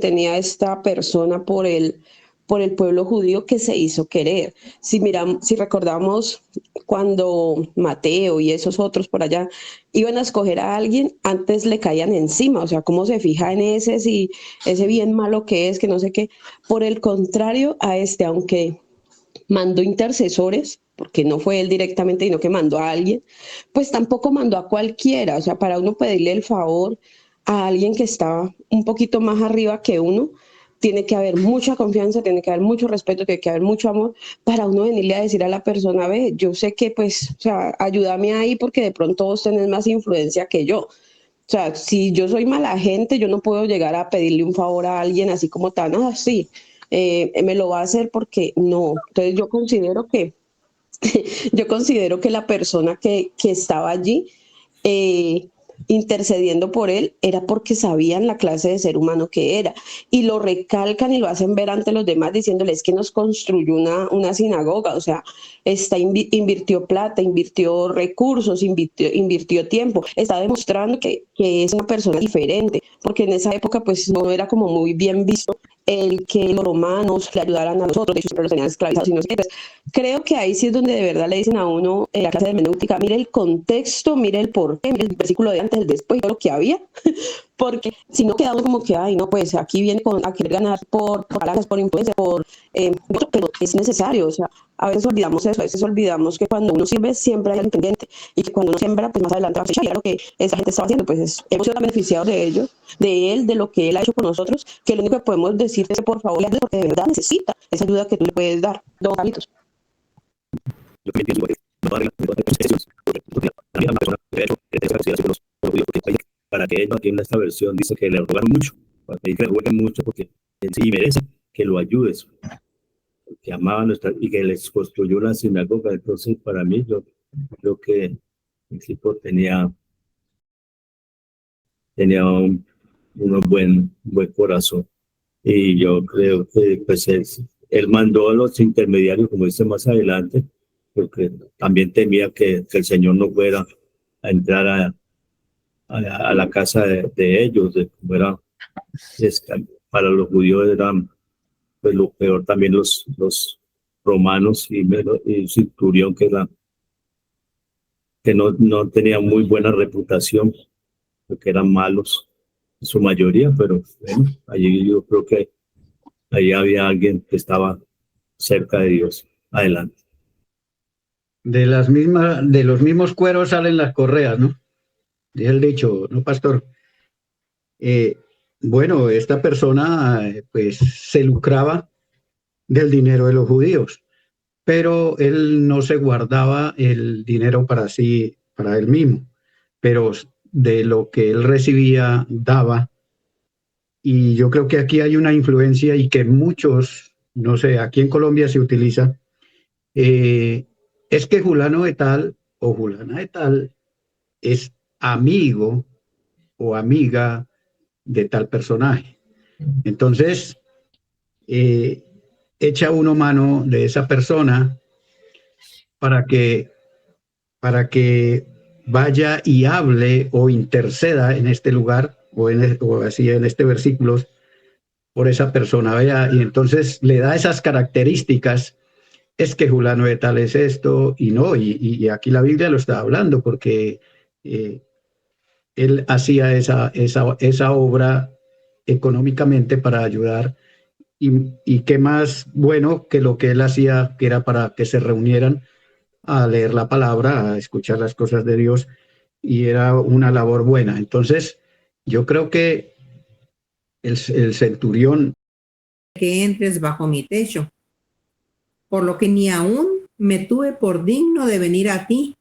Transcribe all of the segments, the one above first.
tenía esta persona por el pueblo judío que se hizo querer. Si recordamos cuando Mateo y esos otros por allá iban a escoger a alguien, antes le caían encima, o sea, cómo se fija en ese, si ese bien malo que es, que no sé qué. Por el contrario a este, aunque mandó intercesores, porque no fue él directamente, sino que mandó a alguien, pues tampoco mandó a cualquiera, o sea, para uno pedirle el favor a alguien que está un poquito más arriba que uno, tiene que haber mucha confianza, tiene que haber mucho respeto, tiene que haber mucho amor para uno venirle a decir a la persona, ve, yo sé que pues, o sea, ayúdame ahí porque de pronto vos tenés más influencia que yo. O sea, si yo soy mala gente, yo no puedo llegar a pedirle un favor a alguien así como tan así. Me lo va a hacer porque no. Entonces yo considero que la persona que estaba allí eh, intercediendo por él era porque sabían la clase de ser humano que era y lo recalcan y lo hacen ver ante los demás diciéndoles que nos construyó una sinagoga, o sea, invirtió plata, invirtió recursos, invirtió tiempo, está demostrando que es una persona diferente, porque en esa época pues no era como muy bien visto el que los romanos le ayudaran a nosotros, de hecho siempre los tenían esclavizados y no sé qué. Creo que ahí sí es donde de verdad le dicen a uno en la clase de hermenéutica, mire el contexto, mire el porqué, mire el versículo de antes, el después, todo lo que había, porque si no quedamos como que, ay, no, pues aquí viene a querer ganar por palabras, por influencia, pero es necesario, o sea, a veces olvidamos eso, a veces olvidamos que cuando uno sirve siempre hay alguien pendiente y que cuando uno siembra, pues más adelante va a fechar, y lo que esa gente estaba haciendo, pues hemos sido beneficiados de ellos, de él, de lo que él ha hecho con nosotros, que lo único que podemos decir es que por favor, porque de verdad necesita esa ayuda que tú le puedes dar. Don Carlitos. Yo también pienso que no arregla los precios, porque también una persona que ha hecho que tenga consideración con los judíos, porque para que él no entienda esta versión, dice que le rogaron mucho, para que le rueguen mucho, porque él sí merece que lo ayudes, que amaba nuestra, y que les construyó una sinagoga. Entonces, para mí, yo creo que el tipo tenía un buen corazón, y yo creo que pues él mandó a los intermediarios, como dice más adelante, porque también temía que el Señor no fuera a entrar a la casa de ellos, de como era, para los judíos eran pues lo peor, también los romanos y Centurión, que no tenía muy buena reputación, porque eran malos en su mayoría, pero bueno, allí yo creo que ahí había alguien que estaba cerca de Dios. Adelante. De los mismos cueros salen las correas, ¿no? Dice el dicho, ¿no, pastor? Eh, bueno, esta persona pues se lucraba del dinero de los judíos, pero él no se guardaba el dinero para sí, para él mismo, pero de lo que él recibía daba. Y yo creo que aquí hay una influencia y que muchos, no sé, aquí en Colombia se utiliza, es que fulano de tal o fulana de tal es amigo o amiga de tal personaje. Entonces, eh, echa uno mano de esa persona para que, para que vaya y hable o interceda en este lugar o así en este versículo por esa persona, vea, y entonces le da esas características, es que fulano de tal es esto, y no, y aquí la Biblia lo está hablando, porque eh, él hacía esa obra económicamente para ayudar, y qué más bueno que lo que él hacía, que era para que se reunieran a leer la palabra, a escuchar las cosas de Dios, y era una labor buena. Entonces, yo creo que el centurión que entres bajo mi techo, por lo que ni aún me tuve por digno de venir a ti,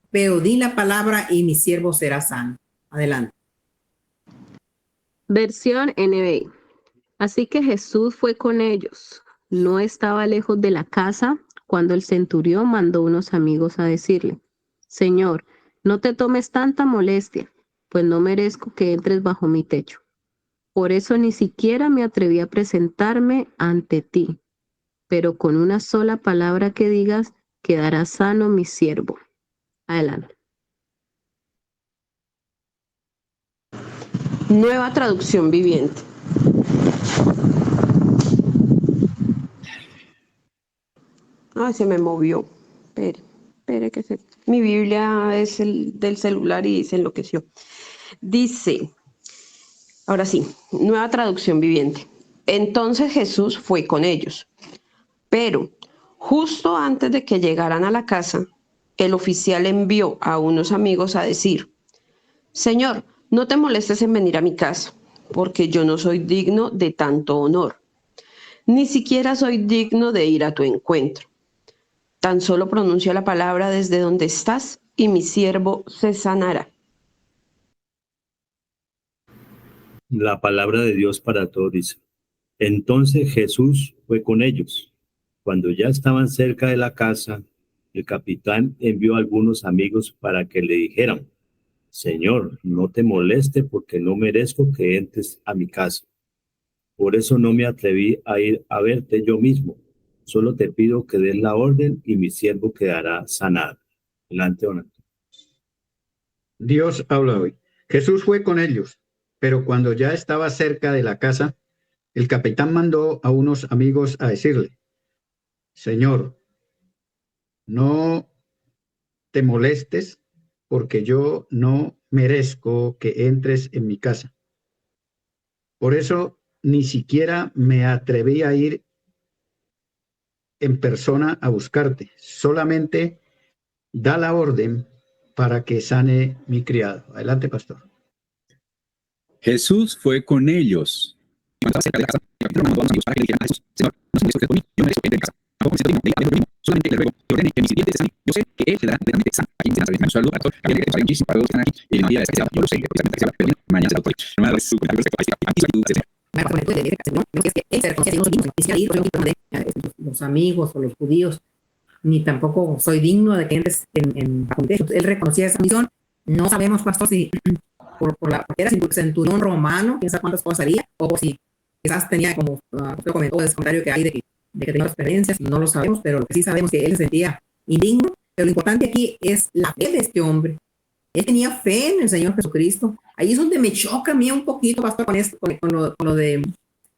pero di la palabra y mi siervo será sano. Adelante. Versión NBI. Así que Jesús fue con ellos. No estaba lejos de la casa cuando el centurión mandó unos amigos a decirle: Señor, no te tomes tanta molestia, pues no merezco que entres bajo mi techo. Por eso ni siquiera me atreví a presentarme ante ti, pero con una sola palabra que digas, quedará sano mi siervo. Adelante. Nueva traducción viviente. Ah, se me movió. Espere mi Biblia es el del celular y se enloqueció. Dice, ahora sí, nueva traducción viviente. Entonces Jesús fue con ellos, pero justo antes de que llegaran a la casa, el oficial envió a unos amigos a decir, Señor, no te molestes en venir a mi casa, porque yo no soy digno de tanto honor. Ni siquiera soy digno de ir a tu encuentro. Tan solo pronuncia la palabra desde donde estás y mi siervo se sanará. La palabra de Dios para todos dice. Entonces Jesús fue con ellos. Cuando ya estaban cerca de la casa, el capitán envió a algunos amigos para que le dijeran, Señor, no te moleste porque no merezco que entres a mi casa. Por eso no me atreví a ir a verte yo mismo. Solo te pido que des la orden y mi siervo quedará sanado. Adelante, don Antonio. Dios habla hoy. Jesús fue con ellos, pero cuando ya estaba cerca de la casa, el capitán mandó a unos amigos a decirle, Señor, no te molestes porque yo no merezco que entres en mi casa. Por eso ni siquiera me atreví a ir en persona a buscarte. Solamente da la orden para que sane mi criado. Adelante, pastor. Jesús fue con ellos. Cuando estaba cerca de la casa, el capitán mandó a unos amigos para que le dijeran a Jesús, Señor, no se moleste por mí, yo no merezco que entre en casa. Tampoco me siento digno de ir a verlo mismo. Solamente le ruego que ordene que mi sirviente se sane. Yo sé que él quedará completamente sano. Aquí en Nazaret, un saludo para todos. También que muchísimo para todos que están aquí. Y la vida es que yo lo sé, que precisamente que pero bien, mañana se lo doy. Hermano, es su comentario respecto a este actitud, etc. Los amigos o los judíos, ni tampoco soy digno de que entres en contexto. Él reconocía esa misión. No sabemos, pastor, si porque era centurión romano, quién sabe cuántas cosas haría, o si quizás tenía, como usted comentó, ese comentario que hay de que tenía experiencias, no lo sabemos, pero lo que sí sabemos es que él se sentía indigno. Pero lo importante aquí es la fe de este hombre. Él tenía fe en el Señor Jesucristo. Ahí es donde me choca a mí un poquito, pastor, con lo de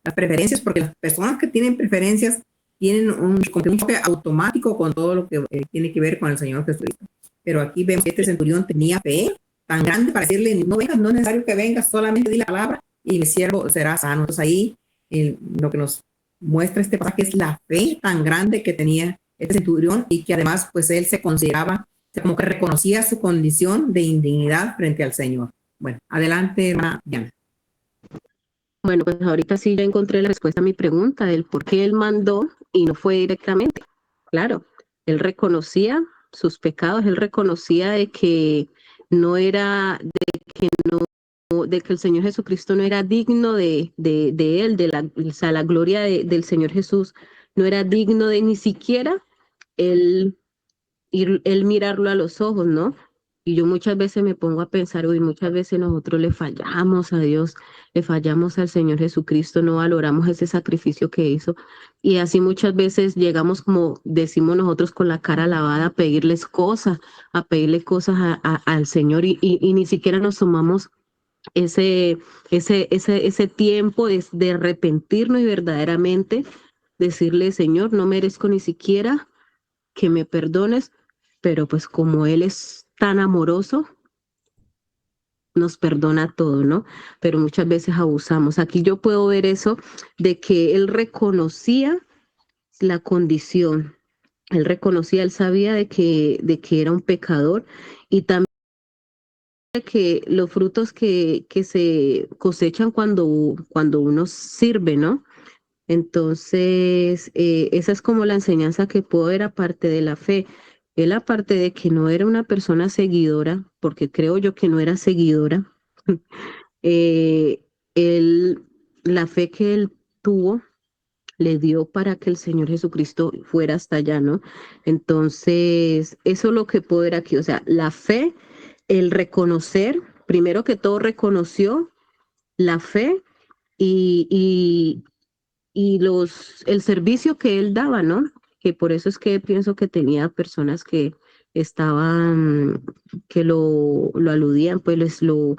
las preferencias, porque las personas que tienen preferencias tienen un choque automático con todo lo que tiene que ver con el Señor Jesucristo. Pero aquí vemos que este centurión tenía fe tan grande para decirle, no vengas, no es necesario que vengas, solamente di la palabra y mi siervo será sano. Entonces ahí lo que nos muestra este pasaje es la fe tan grande que tenía este centurión y que además pues él se consideraba, como que reconocía su condición de indignidad frente al Señor. Bueno, adelante, hermana Diana. Bueno, pues ahorita sí ya encontré la respuesta a mi pregunta del por qué él mandó y no fue directamente. Claro, él reconocía sus pecados, él reconocía de que no era, de que el Señor Jesucristo no era digno de él, o sea, la gloria del Señor Jesús no era digno de ni siquiera él mirarlo a los ojos, ¿no? Y yo muchas veces me pongo a pensar, uy, muchas veces nosotros le fallamos a Dios, le fallamos al Señor Jesucristo, no valoramos ese sacrificio que hizo. Y así muchas veces llegamos, como decimos nosotros, con la cara lavada a pedirle cosas al Señor y ni siquiera nos tomamos ese tiempo de arrepentirnos y verdaderamente decirle, Señor, no merezco ni siquiera que me perdones, pero pues como Él es tan amoroso, nos perdona todo, ¿no? Pero muchas veces abusamos. Aquí yo puedo ver eso de que Él reconocía la condición, Él sabía de que era un pecador y también que los frutos que se cosechan cuando uno sirve, ¿no? Entonces, esa es como la enseñanza que puedo ver aparte de la fe. Él, aparte de que no era una persona seguidora, porque creo yo que no era seguidora, eh, la fe que él tuvo le dio para que el Señor Jesucristo fuera hasta allá, ¿no? Entonces, eso es lo que puedo ver aquí. O sea, la fe, el reconocer, primero que todo reconoció la fe y el servicio que él daba, ¿no? Que por eso es que pienso que tenía personas que estaban, que lo aludían, pues lo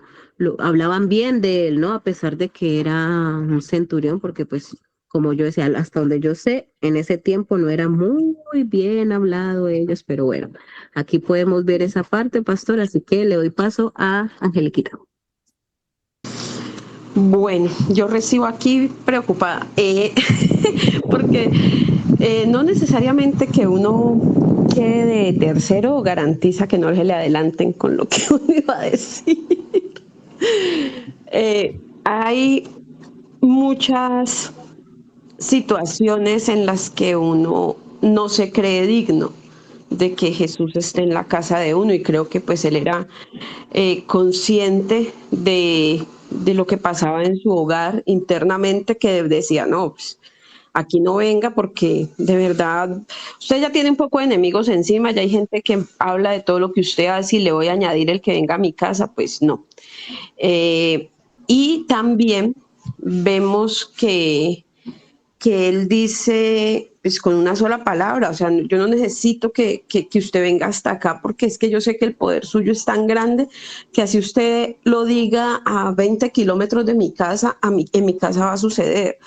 hablaban bien de él, ¿no? A pesar de que era un centurión, porque pues como yo decía, hasta donde yo sé, en ese tiempo no era muy bien hablado ellos, pero bueno, aquí podemos ver esa parte, pastor, así que le doy paso a Angeliquita. Bueno, yo recibo aquí preocupada, porque no necesariamente que uno quede de tercero garantiza que no se le adelanten con lo que uno iba a decir. Hay muchas situaciones en las que uno no se cree digno de que Jesús esté en la casa de uno, y creo que pues él era consciente de lo que pasaba en su hogar internamente, que decía, no, pues aquí no venga porque de verdad usted ya tiene un poco de enemigos encima, ya hay gente que habla de todo lo que usted hace y le voy a añadir el que venga a mi casa, pues no. Y también vemos que él dice, pues con una sola palabra, o sea, yo no necesito que usted venga hasta acá, porque es que yo sé que el poder suyo es tan grande que así usted lo diga a 20 kilómetros de mi casa, en mi casa va a suceder.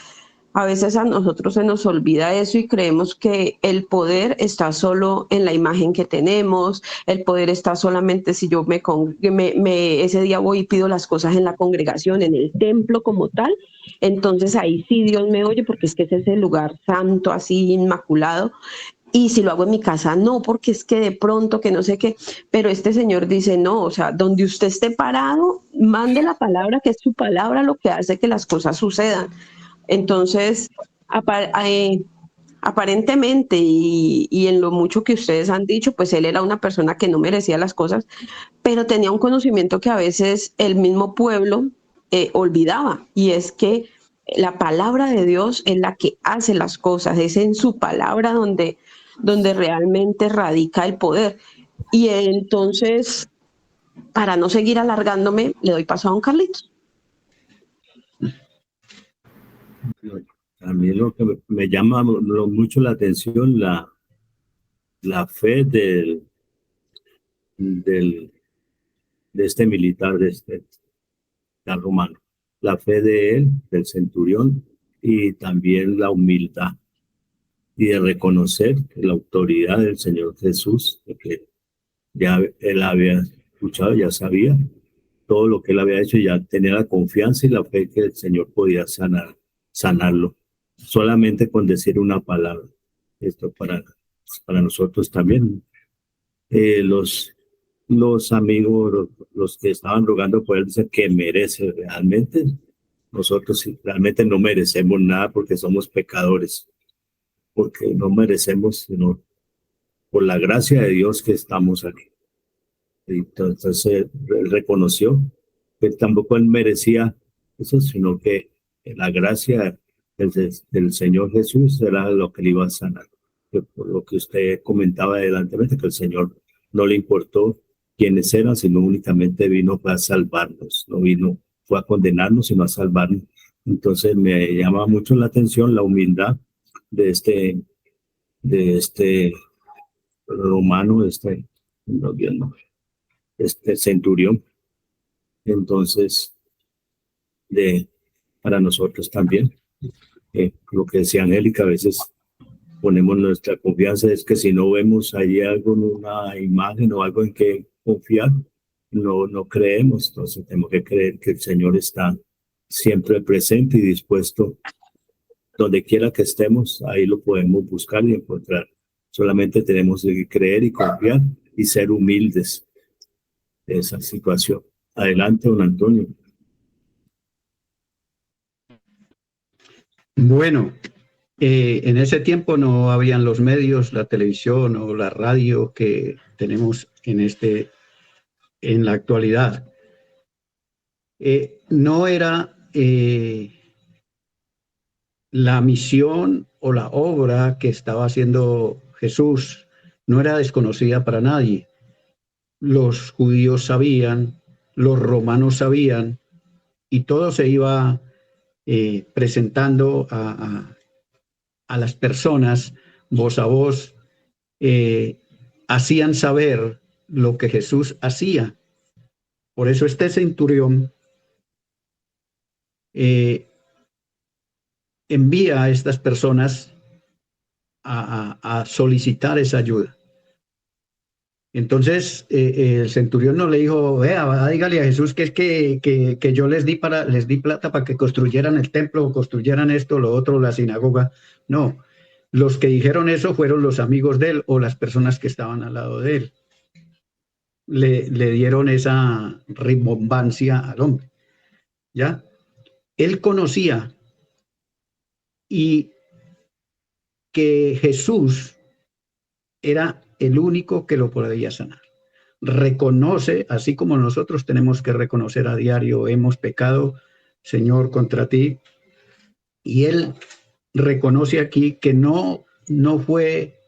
A veces a nosotros se nos olvida eso y creemos que el poder está solo en la imagen que tenemos, el poder está solamente si yo ese día voy y pido las cosas en la congregación, en el templo como tal, entonces ahí sí Dios me oye, porque es que ese es el lugar santo, así inmaculado. Y si lo hago en mi casa, no, porque es que de pronto que no sé qué, pero este señor dice, no, o sea, donde usted esté parado, mande la palabra, que es su palabra lo que hace que las cosas sucedan. Entonces, aparentemente y en lo mucho que ustedes han dicho, pues él era una persona que no merecía las cosas, pero tenía un conocimiento que a veces el mismo pueblo olvidaba, y es que la palabra de Dios es la que hace las cosas, es en su palabra donde realmente radica el poder. Y entonces, para no seguir alargándome, le doy paso a don Carlitos. A mí lo que me llama mucho la atención, la fe de este militar, de este romano, la fe de él, del centurión, y también la humildad y de reconocer la autoridad del Señor Jesús, porque ya él había escuchado, ya sabía todo lo que él había hecho, y ya tenía la confianza y la fe que el Señor podía sanarlo, solamente con decir una palabra. Esto para nosotros también. Los amigos, los que estaban rogando por él, dicen que merece realmente. Nosotros realmente no merecemos nada porque somos pecadores, porque no merecemos, sino por la gracia de Dios que estamos aquí. Entonces él reconoció que tampoco él merecía eso, sino que la gracia del Señor Jesús era lo que le iba a sanar. Que por lo que usted comentaba adelantemente, que el Señor no le importó quiénes eran, sino únicamente vino para salvarnos, no vino fue a condenarnos, sino a salvarnos. Entonces me llama mucho la atención la humildad de este romano, no vi el nombre, este centurión. Entonces, para nosotros también, lo que decía Angélica, a veces ponemos nuestra confianza, es que si no vemos allí algo, una imagen o algo en que confiar, no creemos. Entonces tenemos que creer que el Señor está siempre presente y dispuesto. Donde quiera que estemos, ahí lo podemos buscar y encontrar. Solamente tenemos que creer y confiar y ser humildes de esa situación. Adelante, don Antonio. Bueno, en ese tiempo no habían los medios, la televisión o la radio que tenemos en la actualidad. No era la misión o la obra que estaba haciendo Jesús, no era desconocida para nadie. Los judíos sabían, los romanos sabían, y todo se iba presentando a las personas voz a voz, hacían saber lo que Jesús hacía. Por eso este centurión envía a estas personas a solicitar esa ayuda. Entonces el centurión no le dijo, vea, dígale a Jesús que es que yo les di plata para que construyeran el templo, o construyeran esto, lo otro, la sinagoga. No, los que dijeron eso fueron los amigos de él o las personas que estaban al lado de él. Le dieron esa rimbombancia al hombre, ¿ya? Él conocía y que Jesús era el único que lo podía sanar. Reconoce, así como nosotros tenemos que reconocer a diario, hemos pecado, Señor, contra ti. Y él reconoce aquí que no fue,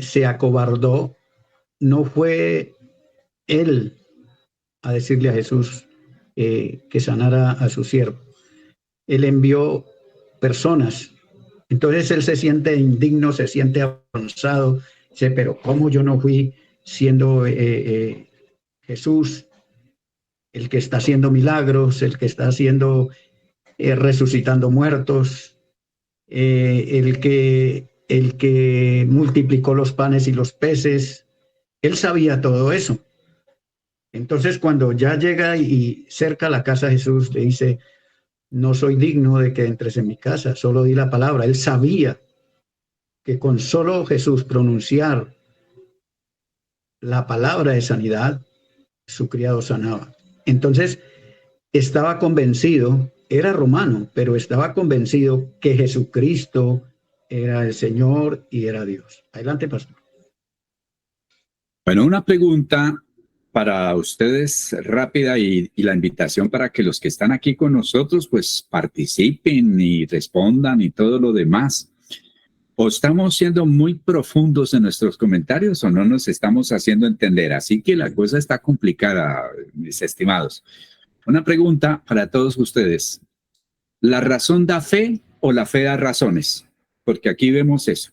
se acobardó, no fue él a decirle a Jesús que sanara a su siervo. Él envió personas. Entonces él se siente indigno, se siente avanzado, dice, pero ¿cómo yo no fui siendo Jesús el que está haciendo milagros, el que está haciendo, resucitando muertos, el que multiplicó los panes y los peces? Él sabía todo eso. Entonces cuando ya llega y cerca a la casa de Jesús, le dice, no soy digno de que entres en mi casa, solo di la palabra. Él sabía que con solo Jesús pronunciar la palabra de sanidad, su criado sanaba. Entonces, estaba convencido, era romano, pero estaba convencido que Jesucristo era el Señor y era Dios. Adelante, pastor. Bueno, una pregunta para ustedes rápida y la invitación para que los que están aquí con nosotros pues participen y respondan y todo lo demás. ¿O estamos siendo muy profundos en nuestros comentarios o no nos estamos haciendo entender? Así que la cosa está complicada, mis estimados. Una pregunta para todos ustedes. ¿La razón da fe o la fe da razones? Porque aquí vemos eso.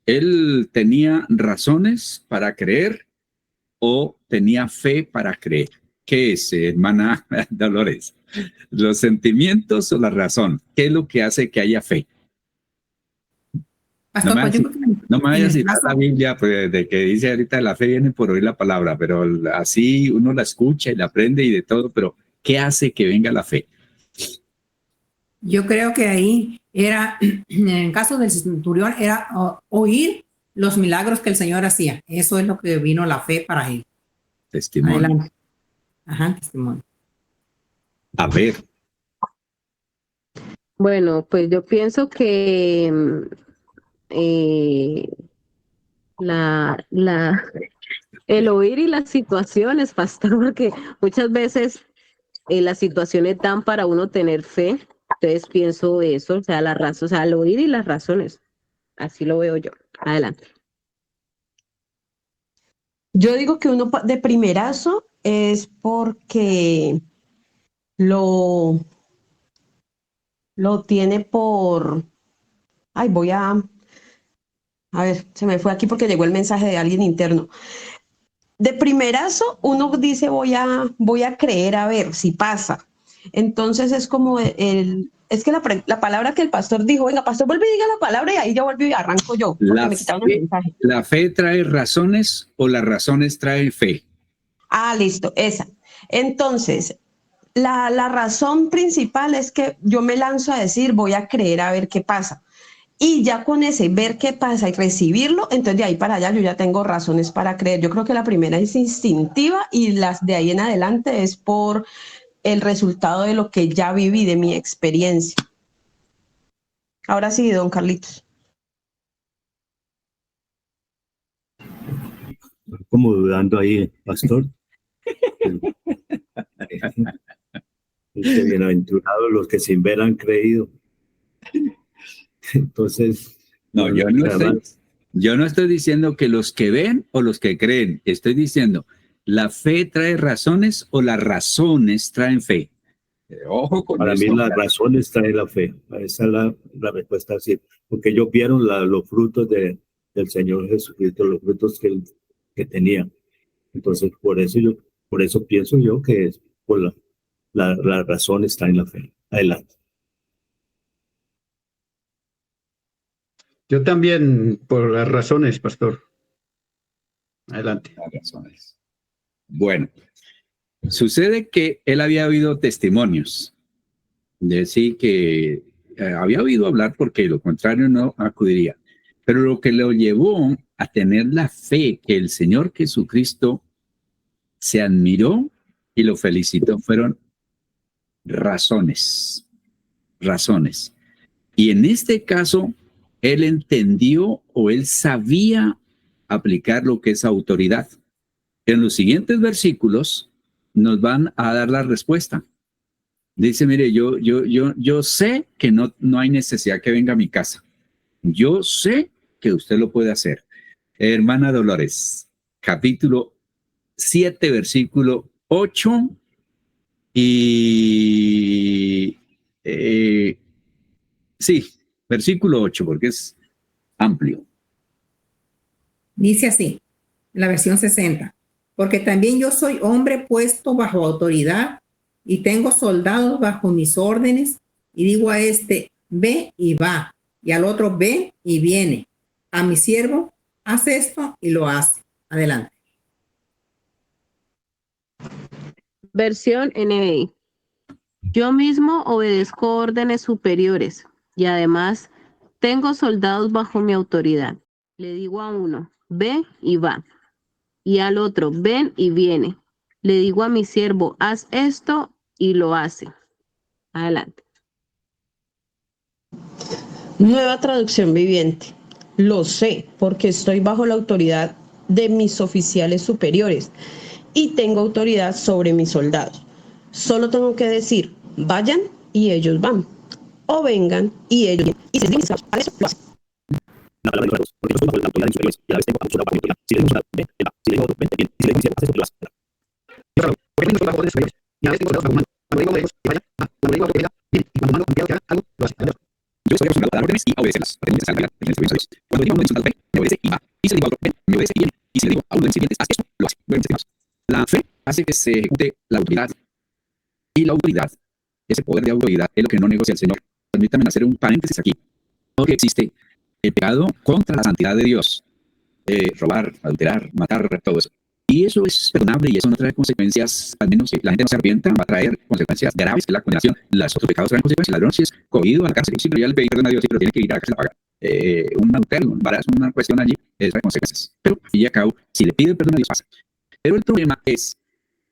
¿Él tenía razones para creer o tenía fe para creer? ¿Qué es, hermana Dolores? ¿Los sentimientos o la razón? ¿Qué es lo que hace que haya fe? Pastor, No me vayas a citar la Biblia, pues, de que dice ahorita la fe viene por oír la palabra, pero así uno la escucha y la aprende y de todo, pero ¿qué hace que venga la fe? Yo creo que ahí era, en el caso del centurión, era oír los milagros que el Señor hacía. Eso es lo que vino la fe para él. Testimonio. Adelante. Ajá, testimonio. A ver. Bueno, pues yo pienso que el oír y las situaciones, pastor, porque muchas veces las situaciones dan para uno tener fe. Entonces pienso eso, o sea, la razón, o sea, el oír y las razones. Así lo veo yo. Adelante. Yo digo que uno de primerazo es porque lo tiene por... Ay, a ver, se me fue aquí porque llegó el mensaje de alguien interno. De primerazo uno dice voy a creer a ver si pasa. Entonces es como es que la palabra que el pastor dijo, venga, pastor, vuelve y diga la palabra y ahí ya vuelvo y arranco yo. ¿La fe trae razones o las razones traen fe? Ah, listo, esa. Entonces, la razón principal es que yo me lanzo a decir voy a creer a ver qué pasa. Y ya con ese ver qué pasa y recibirlo, entonces de ahí para allá yo ya tengo razones para creer. Yo creo que la primera es instintiva y las de ahí en adelante es por el resultado de lo que ya viví, de mi experiencia. Ahora sí, don Carlitos. Como dudando ahí, pastor. Bienaventurados los que sin ver han creído. Entonces, no, yo no estoy diciendo que los que ven o los que creen. Estoy diciendo, ¿la fe trae razones o las razones traen fe? Ojo con para esto. Mí las razones traen la fe. Esa es la respuesta así. Porque ellos vieron los frutos del Señor Jesucristo, los frutos que tenía. Entonces, por eso pienso yo que es por las razones traen la fe. Adelante. Yo también, por las razones, pastor. Adelante. Las razones. Bueno, sucede que él había oído testimonios, de decir que había oído hablar porque de lo contrario no acudiría. Pero lo que lo llevó a tener la fe que el Señor Jesucristo se admiró y lo felicitó fueron razones. Y en este caso, él entendió o él sabía aplicar lo que es autoridad. En los siguientes versículos nos van a dar la respuesta. Dice, mire, yo sé que no hay necesidad que venga a mi casa. Yo sé que usted lo puede hacer. Hermana Dolores, capítulo 7, versículo 8 y... sí, versículo 8, porque es amplio. Dice así, la versión 60. Porque también yo soy hombre puesto bajo autoridad y tengo soldados bajo mis órdenes, y digo a este, ve y va, y al otro, ve y viene. A mi siervo, haz esto y lo hace. Adelante. Versión NBI. Yo mismo obedezco órdenes superiores y además tengo soldados bajo mi autoridad. Le digo a uno, ve y va, y al otro, ven y viene. Le digo a mi siervo, haz esto y lo hace. Adelante. Nueva traducción viviente. Lo sé porque estoy bajo la autoridad de mis oficiales superiores y tengo autoridad sobre mis soldados. Solo tengo que decir, vayan y ellos van. O vengan y ellos vienen. Y si les digo, a eso lo hacen. La palabra de Dios, porque yo estoy bajo la autoridad de mis superiores y a la vez tengo autoridad para mi autoridad. Si le digo ven, va. Si le digo ven, bien. Y si le digo haces esto, lo haces. Yo, porque tengo bajo órdenes superiores y a veces tengo soldados bajo mando. Cuando digo a ellos que vayan, va. Cuando digo a otro que venga, viene. Y cuando mando a un enviado que haga algo, lo hace. Yo estoy acostumbrado a dar órdenes y a obedecerlas. Cuando digo a uno de mis soldados, me obedece y va. Y si le digo a otro, ven, me obedece y viene. Y si le digo a uno de mis sirvientes, haz esto, lo hace. Bueno, la fe hace que se ejecute la autoridad. Y la autoridad, ese poder de autoridad, es lo que no negocia el Señor. Permítanme hacer un paréntesis aquí. Porque existe el pecado contra la santidad de Dios. Robar, adulterar, matar, todo eso. Y eso es perdonable y eso no trae consecuencias, al menos si la gente no se arrepienta, va a traer consecuencias graves, que es la condenación. Los otros pecados traen consecuencias. El ladrón si es cogido a la cárcel, sí, pero ya le pedí perdón a Dios, sí, pero tiene que ir a la cárcel a pagar. Un adulterio, un embarazo, una cuestión allí, trae consecuencias. Pero, al fin y al cabo, si le pide perdón a Dios, pasa. Pero el problema es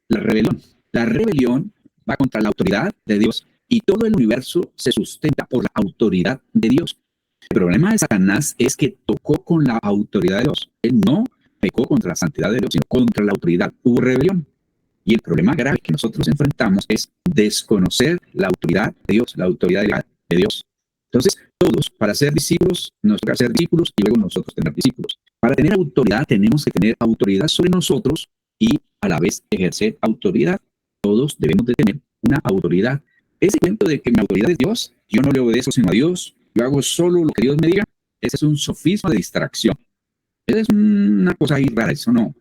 la rebelión. La rebelión va contra la autoridad de Dios y todo el universo se sustenta por la autoridad de Dios. El problema de Satanás es que tocó con la autoridad de Dios. Él no pecó contra la santidad de Dios, sino contra la autoridad. Hubo rebelión. Y el problema grave que nosotros enfrentamos es desconocer la autoridad de Dios, la autoridad de Dios. Entonces, todos, para ser discípulos, nos toca ser discípulos y luego nosotros tener discípulos. Para tener autoridad, tenemos que tener autoridad sobre nosotros y a la vez ejercer autoridad. Todos debemos de tener una autoridad. Ese cuento de que mi autoridad es Dios, yo no le obedezco sino a Dios, yo hago solo lo que Dios me diga, ese es un sofisma de distracción. Esa es una cosa ahí rara, eso no.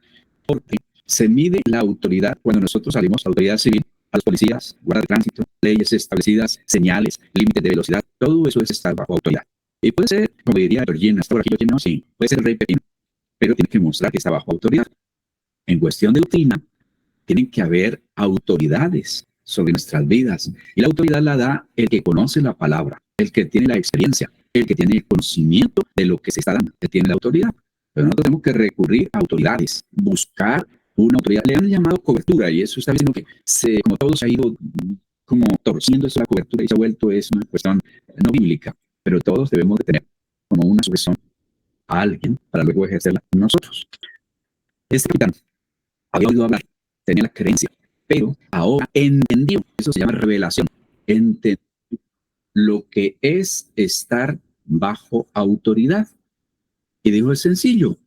Porque se mide la autoridad cuando nosotros salimos, autoridad civil, a los policías, guardia de tránsito, leyes establecidas, señales, límites de velocidad, todo eso es estar bajo autoridad. Y puede ser, como diría Georgina, ¿está por aquí Georgina? Sí, puede ser el rey Pepino, pero tiene que mostrar que está bajo autoridad. En cuestión de doctrina, tienen que haber autoridades sobre nuestras vidas. Y la autoridad la da el que conoce la palabra, el que tiene la experiencia, el que tiene el conocimiento de lo que se está dando, que tiene la autoridad. Pero nosotros tenemos que recurrir a autoridades, buscar una autoridad. Le han llamado cobertura y eso está diciendo que como todo se ha ido como torciendo eso la cobertura y se ha vuelto es una cuestión no bíblica. Pero todos debemos de tener como una sujeción a alguien para luego ejercerla nosotros. Este capitán había oído hablar, tenía la creencia, pero ahora entendió, eso se llama revelación, entendió lo que es estar bajo autoridad. Y dijo, es sencillo,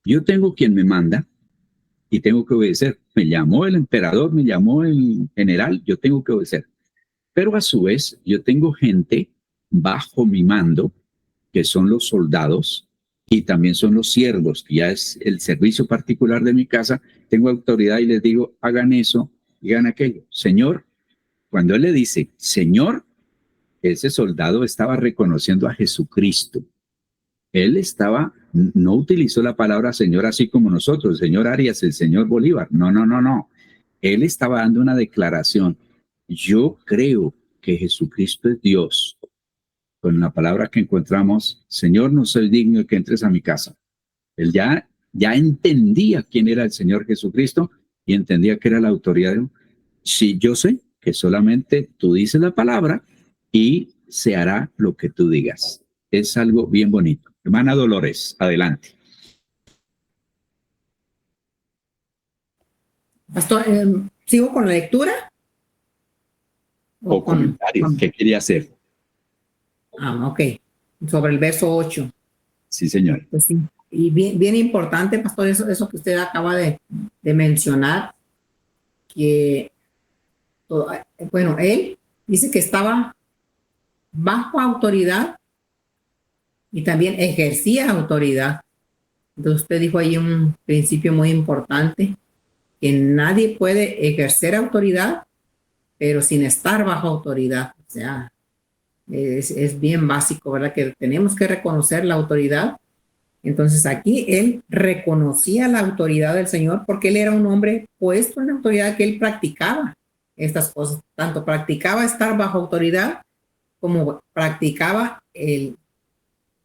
yo tengo quien me manda y tengo que obedecer. Me llamó el emperador, me llamó el general, yo tengo que obedecer. Pero a su vez, yo tengo gente bajo mi mando, que son los soldados, y también son los siervos, que ya es el servicio particular de mi casa. Tengo autoridad y les digo, hagan eso y hagan aquello. Señor, cuando él le dice, Señor, ese soldado estaba reconociendo a Jesucristo. Él no utilizó la palabra Señor así como nosotros, el señor Arias, el señor Bolívar. No. Él estaba dando una declaración. Yo creo que Jesucristo es Dios. Con la palabra que encontramos, Señor, no soy digno de que entres a mi casa. Él ya entendía quién era el Señor Jesucristo y entendía que era la autoridad. Sí, yo sé que solamente tú dices la palabra y se hará lo que tú digas. Es algo bien bonito. Hermana Dolores, adelante. Pastor, ¿sigo con la lectura? O comentarios. ¿Qué quería hacer? Ok. Sobre el verso 8. Sí, señor. Pues sí. Y bien importante, pastor, eso que usted acaba de mencionar, que, bueno, él dice que estaba bajo autoridad y también ejercía autoridad. Entonces usted dijo ahí un principio muy importante, que nadie puede ejercer autoridad, pero sin estar bajo autoridad. O sea, es bien básico, ¿verdad? Que tenemos que reconocer la autoridad. Entonces aquí él reconocía la autoridad del Señor porque él era un hombre puesto en la autoridad, que él practicaba estas cosas. Tanto practicaba estar bajo autoridad como practicaba el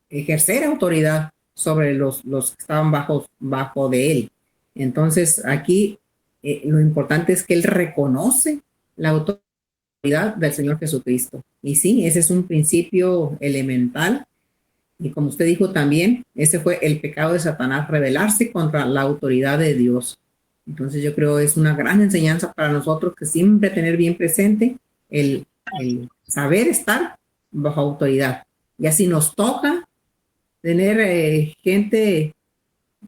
ejercer autoridad sobre los que estaban bajo de él. Entonces aquí lo importante es que él reconoce la autoridad del Señor Jesucristo. Y sí, ese es un principio elemental. Y como usted dijo también, ese fue el pecado de Satanás, rebelarse contra la autoridad de Dios. Entonces yo creo que es una gran enseñanza para nosotros, que siempre tener bien presente el saber estar bajo autoridad. Y así nos toca tener gente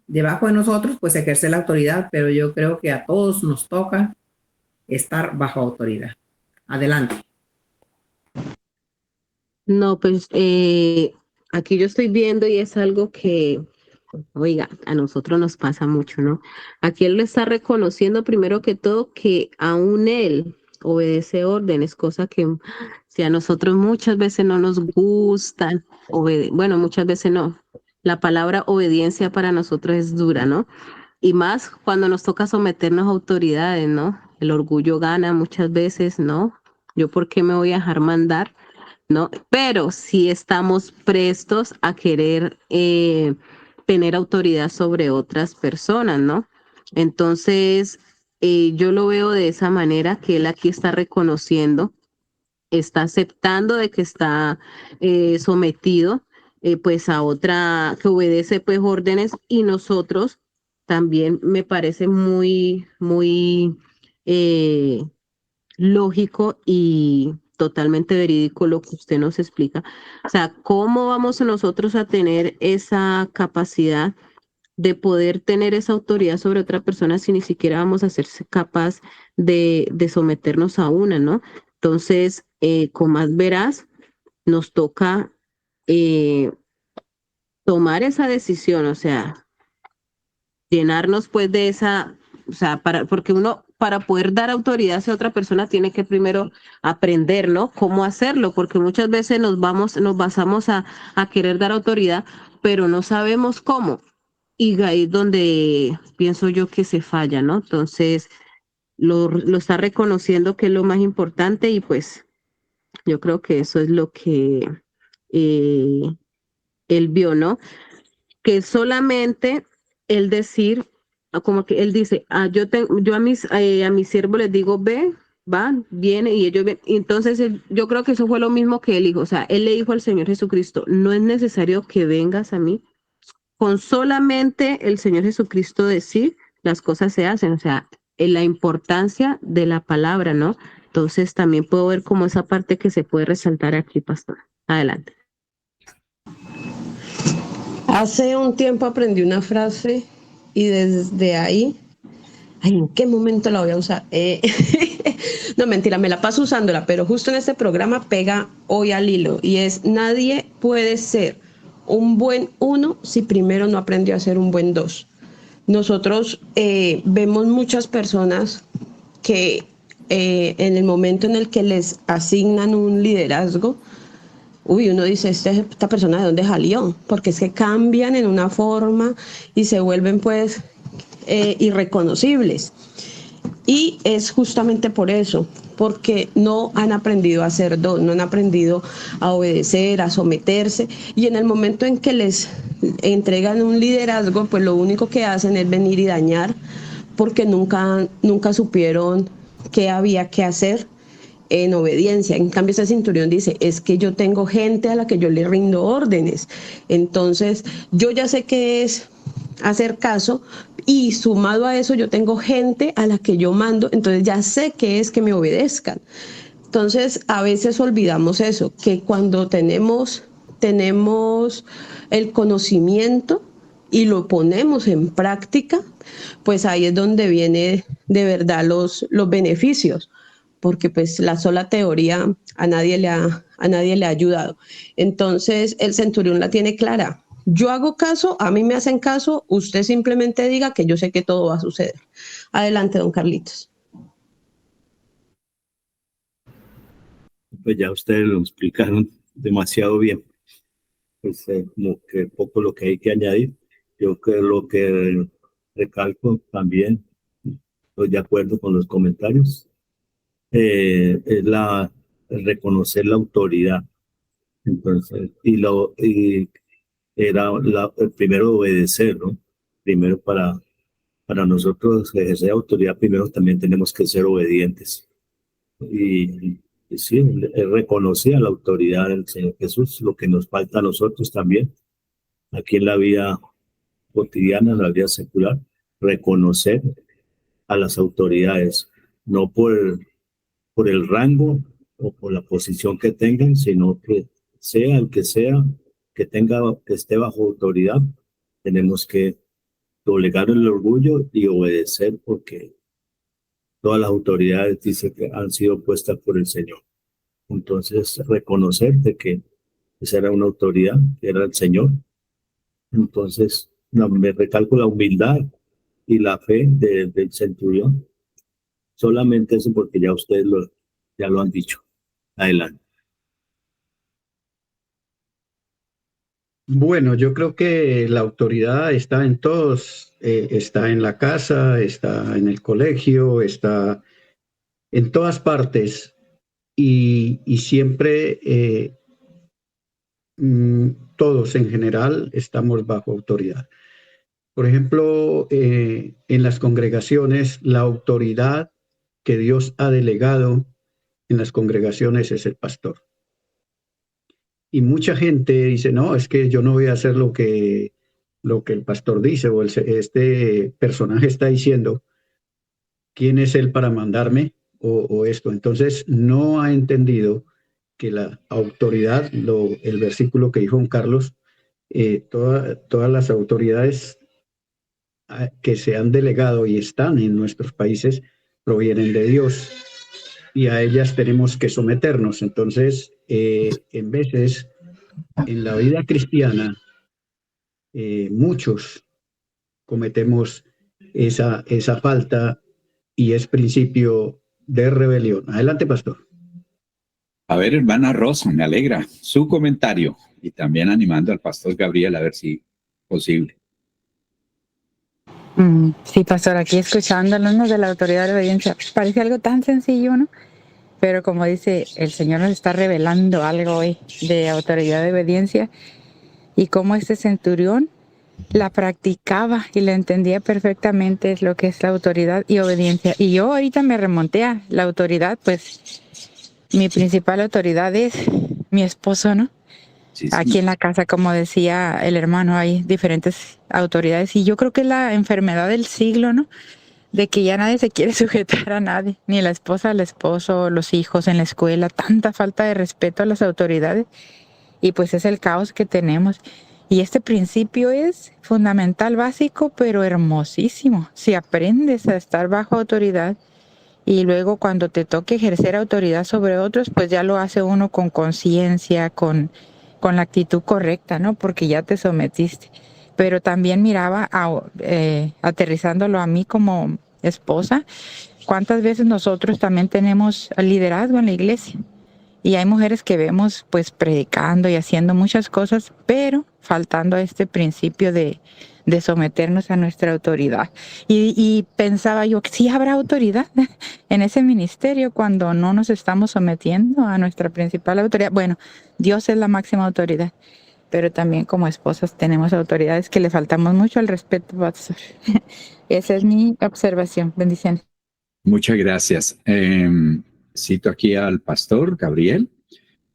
debajo de nosotros, pues ejercer la autoridad, pero yo creo que a todos nos toca estar bajo autoridad. Adelante. No, pues aquí yo estoy viendo y es algo que, oiga, a nosotros nos pasa mucho, ¿no? Aquí él lo está reconociendo primero que todo que aún él obedece órdenes, cosa que si a nosotros muchas veces no nos gustan, bueno, muchas veces no. La palabra obediencia para nosotros es dura, ¿no? Y más cuando nos toca someternos a autoridades, ¿no? El orgullo gana muchas veces, ¿no? ¿Yo por qué me voy a dejar mandar? ¿No? Pero sí estamos prestos a querer tener autoridad sobre otras personas, ¿no? Entonces, yo lo veo de esa manera, que él aquí está reconociendo, está aceptando de que está sometido pues a otra, que obedece pues órdenes, y nosotros también me parece muy, muy lógico y totalmente verídico lo que usted nos explica. O sea, ¿cómo vamos nosotros a tener esa capacidad de poder tener esa autoridad sobre otra persona si ni siquiera vamos a ser capaz de someternos a una, ¿no? Entonces, con más veraz, nos toca tomar esa decisión, o sea, llenarnos pues de esa, o sea, porque uno para poder dar autoridad hacia otra persona tiene que primero aprender, ¿no? Cómo hacerlo, porque muchas veces nos basamos a querer dar autoridad, pero no sabemos cómo. Y ahí es donde pienso yo que se falla, ¿no? Entonces, lo está reconociendo, que es lo más importante, y pues yo creo que eso es lo que él vio, ¿no? Que solamente el decir, como que él dice, yo a mis siervos les digo, ve, van, viene, y ellos ven. Y entonces yo creo que eso fue lo mismo que él dijo. O sea, él le dijo al Señor Jesucristo, no es necesario que vengas a mí, con solamente el Señor Jesucristo decir, las cosas se hacen. O sea, en la importancia de la palabra, ¿no? Entonces también puedo ver como esa parte que se puede resaltar aquí, pastor. Adelante. Hace un tiempo aprendí una frase y desde ahí, ¿en qué momento la voy a usar? No, mentira, me la paso usándola, pero justo en este programa pega hoy al hilo, y es: nadie puede ser un buen 1 si primero no aprendió a ser un buen 2. Nosotros vemos muchas personas que en el momento en el que les asignan un liderazgo, uy, uno dice, esta persona de dónde salió, porque es que cambian en una forma y se vuelven pues irreconocibles. Y es justamente por eso, porque no han aprendido a ser dos, no han aprendido a obedecer, a someterse, y en el momento en que les entregan un liderazgo, pues lo único que hacen es venir y dañar, porque nunca supieron qué había que hacer en obediencia. En cambio, ese centurión dice, es que yo tengo gente a la que yo le rindo órdenes, entonces yo ya sé qué es hacer caso, y sumado a eso yo tengo gente a la que yo mando, entonces ya sé qué es que me obedezcan. Entonces a veces olvidamos eso, que cuando tenemos el conocimiento y lo ponemos en práctica, pues ahí es donde viene de verdad los beneficios, porque pues la sola teoría a nadie le ha ayudado. Entonces el centurión la tiene clara. Yo hago caso, a mí me hacen caso, usted simplemente diga que yo sé que todo va a suceder. Adelante, don Carlitos. Pues ya ustedes lo explicaron demasiado bien. Pues como que poco lo que hay que añadir. Yo creo lo que recalco también, estoy de acuerdo con los comentarios, es el reconocer la autoridad. Entonces, y era el primero obedecer, ¿no? Primero para nosotros ejercer autoridad, primero también tenemos que ser obedientes. Y sí, él reconocía la autoridad del Señor Jesús, lo que nos falta a nosotros también, aquí en la vida cotidiana, en la vida secular, reconocer a las autoridades, no por el rango o por la posición que tengan, sino que sea el que sea, que esté bajo autoridad, tenemos que doblegar el orgullo y obedecer, porque todas las autoridades dicen que han sido puestas por el Señor. Entonces, reconocer de que esa era una autoridad, que era el Señor. Entonces, me recalco la humildad y la fe del centurión. Solamente eso, porque ya ustedes ya lo han dicho. Adelante. Bueno, yo creo que la autoridad está en todos, está en la casa, está en el colegio, está en todas partes y siempre todos en general estamos bajo autoridad. Por ejemplo, en las congregaciones, la autoridad que Dios ha delegado en las congregaciones es el pastor. Y mucha gente dice, no, es que yo no voy a hacer lo que el pastor dice o este personaje está diciendo. ¿Quién es él para mandarme o esto? Entonces no ha entendido que la autoridad, el versículo que dijo Juan Carlos, todas las autoridades que se han delegado y están en nuestros países provienen de Dios y a ellas tenemos que someternos. Entonces, en veces, en la vida cristiana, muchos cometemos esa falta y es principio de rebelión. Adelante, pastor. A ver, hermana Rosa, me alegra su comentario y también animando al pastor Gabriel a ver si posible. Sí, pastor, aquí escuchándonos de la autoridad de obediencia, parece algo tan sencillo, ¿no? Pero como dice, el Señor nos está revelando algo hoy de autoridad de obediencia y cómo este centurión la practicaba y la entendía perfectamente lo que es la autoridad y obediencia. Y yo ahorita me remonté a la autoridad, pues mi principal autoridad es mi esposo, ¿no? Sí. Aquí en la casa, como decía el hermano, hay diferentes autoridades y yo creo que es la enfermedad del siglo, ¿no? De que ya nadie se quiere sujetar a nadie, ni la esposa al esposo, los hijos en la escuela, tanta falta de respeto a las autoridades y pues es el caos que tenemos. Y este principio es fundamental, básico, pero hermosísimo. Si aprendes a estar bajo autoridad y luego cuando te toque ejercer autoridad sobre otros, pues ya lo hace uno con conciencia, con la actitud correcta, ¿no? Porque ya te sometiste. Pero también miraba, aterrizándolo a mí como esposa, cuántas veces nosotros también tenemos liderazgo en la iglesia. Y hay mujeres que vemos pues predicando y haciendo muchas cosas, pero faltando a este principio de someternos a nuestra autoridad. Y pensaba yo, ¿sí habrá autoridad en ese ministerio cuando no nos estamos sometiendo a nuestra principal autoridad? Bueno, Dios es la máxima autoridad, pero también como esposas tenemos autoridades que le faltamos mucho al respeto, pastor. Esa es mi observación. Bendiciones. Muchas gracias. Cito aquí al pastor Gabriel.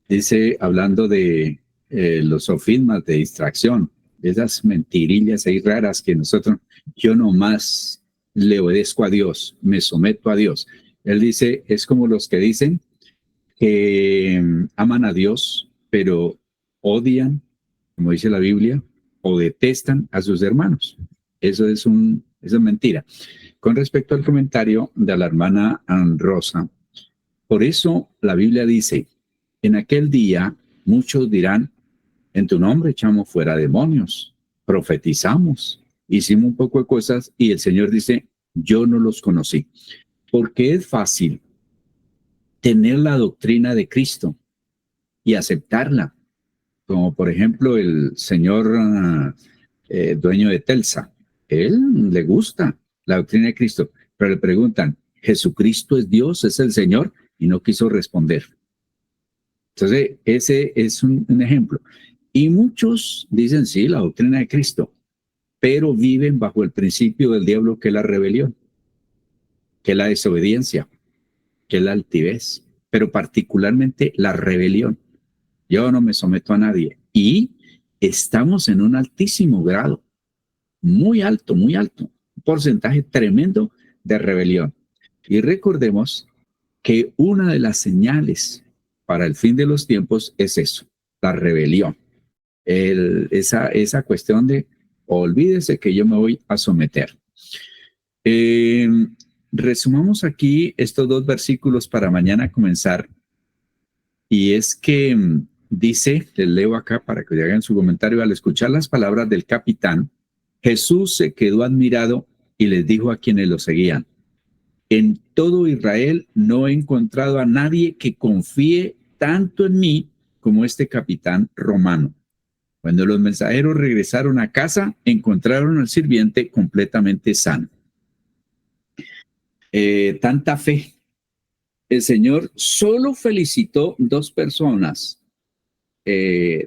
Dice, hablando de los sofismas de distracción, esas mentirillas ahí raras que yo nomás le obedezco a Dios, me someto a Dios. Él dice, es como los que dicen que aman a Dios, pero odian, como dice la Biblia, o detestan a sus hermanos. Eso es mentira. Con respecto al comentario de la hermana Rosa, por eso la Biblia dice, en aquel día muchos dirán, en tu nombre echamos fuera demonios, profetizamos, hicimos un poco de cosas y el Señor dice, yo no los conocí. Porque es fácil tener la doctrina de Cristo y aceptarla, como por ejemplo el señor dueño de Telsa. Él le gusta la doctrina de Cristo, pero le preguntan, ¿Jesucristo es Dios, es el Señor? Y no quiso responder. Entonces, ese es un ejemplo. Y muchos dicen, sí, la doctrina de Cristo, pero viven bajo el principio del diablo, que es la rebelión, que es la desobediencia, que es la altivez, pero particularmente la rebelión. Yo no me someto a nadie. Y estamos en un altísimo grado, muy alto, un porcentaje tremendo de rebelión. Y recordemos que una de las señales para el fin de los tiempos es eso, la rebelión. Esa cuestión de olvídese que yo me voy a someter. Resumamos aquí estos 2 versículos para mañana comenzar. Y es que dice, les leo acá para que hagan su comentario, al escuchar las palabras del capitán, Jesús se quedó admirado y les dijo a quienes lo seguían, en todo Israel no he encontrado a nadie que confíe tanto en mí como este capitán romano. Cuando los mensajeros regresaron a casa, encontraron al sirviente completamente sano. Tanta fe. El Señor solo felicitó 2 personas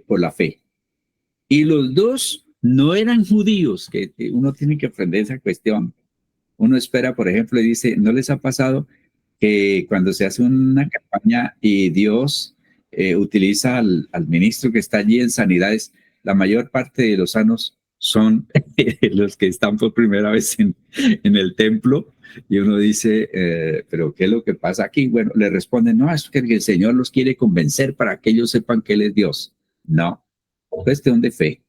por la fe. Y los 2 no eran judíos, que uno tiene que aprender esa cuestión. Uno espera, por ejemplo, y dice, ¿no les ha pasado que cuando se hace una campaña y Dios utiliza al ministro que está allí en sanidades, la mayor parte de los sanos son los que están por primera vez en el templo? Y uno dice, ¿pero qué es lo que pasa aquí? Bueno, le responden, no, es que el Señor los quiere convencer para que ellos sepan que Él es Dios. No, cuestión de fe.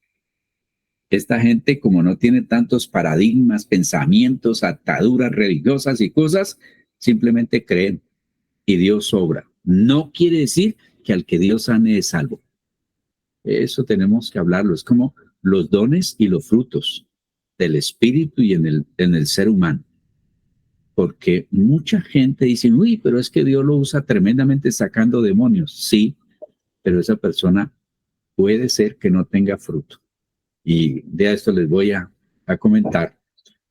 Esta gente, como no tiene tantos paradigmas, pensamientos, ataduras religiosas y cosas, simplemente creen y Dios obra. No quiere decir que al que Dios sane es salvo. Eso tenemos que hablarlo. Es como los dones y los frutos del Espíritu y en el ser humano. Porque mucha gente dice, uy, pero es que Dios lo usa tremendamente sacando demonios. Sí, pero esa persona puede ser que no tenga fruto. Y de esto les voy a comentar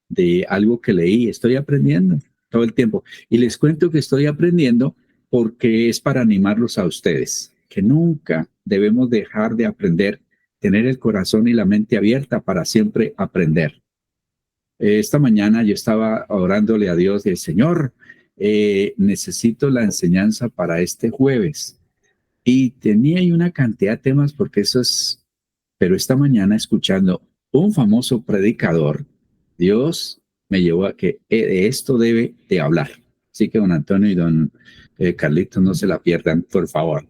de algo que leí. Estoy aprendiendo todo el tiempo. Y les cuento que estoy aprendiendo porque es para animarlos a ustedes, que nunca debemos dejar de aprender, tener el corazón y la mente abierta para siempre aprender. Esta mañana yo estaba orándole a Dios de Señor, necesito la enseñanza para este jueves. Y tenía ahí una cantidad de temas porque eso es... Pero esta mañana, escuchando un famoso predicador, Dios me llevó a que de esto debe de hablar. Así que don Antonio y don Carlitos, no se la pierdan, por favor.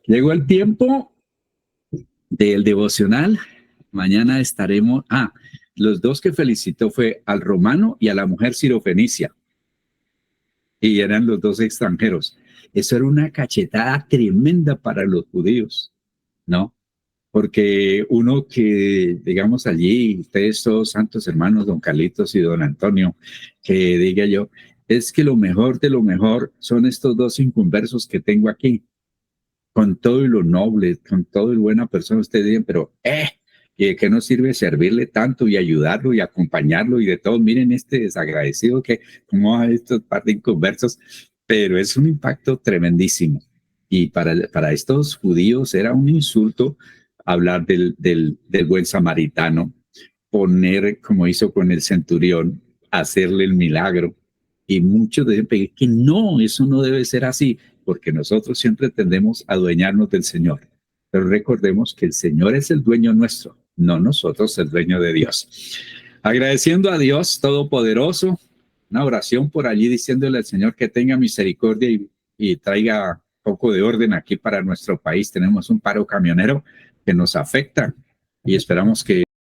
Llegó el tiempo del devocional. Mañana estaremos... los 2 que felicitó fue al romano y a la mujer sirofenicia. Y eran los 2 extranjeros. Eso era una cachetada tremenda para los judíos, ¿no? Porque uno que, digamos allí, ustedes todos santos hermanos, don Carlitos y don Antonio, que diga yo, es que lo mejor de lo mejor son estos 2 inconversos que tengo aquí. con todo y lo noble, con todo y buena persona, ustedes dicen, pero ¿y de qué nos sirve servirle tanto y ayudarlo y acompañarlo y de todo? Miren este desagradecido que como a estos par de inconversos, pero es un impacto tremendísimo. Y para estos judíos era un insulto hablar del buen samaritano, poner, como hizo con el centurión, hacerle el milagro. Y muchos deben pedir que no, eso no debe ser así, porque nosotros siempre tendemos a adueñarnos del Señor. Pero recordemos que el Señor es el dueño nuestro, no nosotros el dueño de Dios. Agradeciendo a Dios Todopoderoso, una oración por allí diciéndole al Señor que tenga misericordia y traiga poco de orden aquí para nuestro país. Tenemos un paro camionero que nos afecta y esperamos que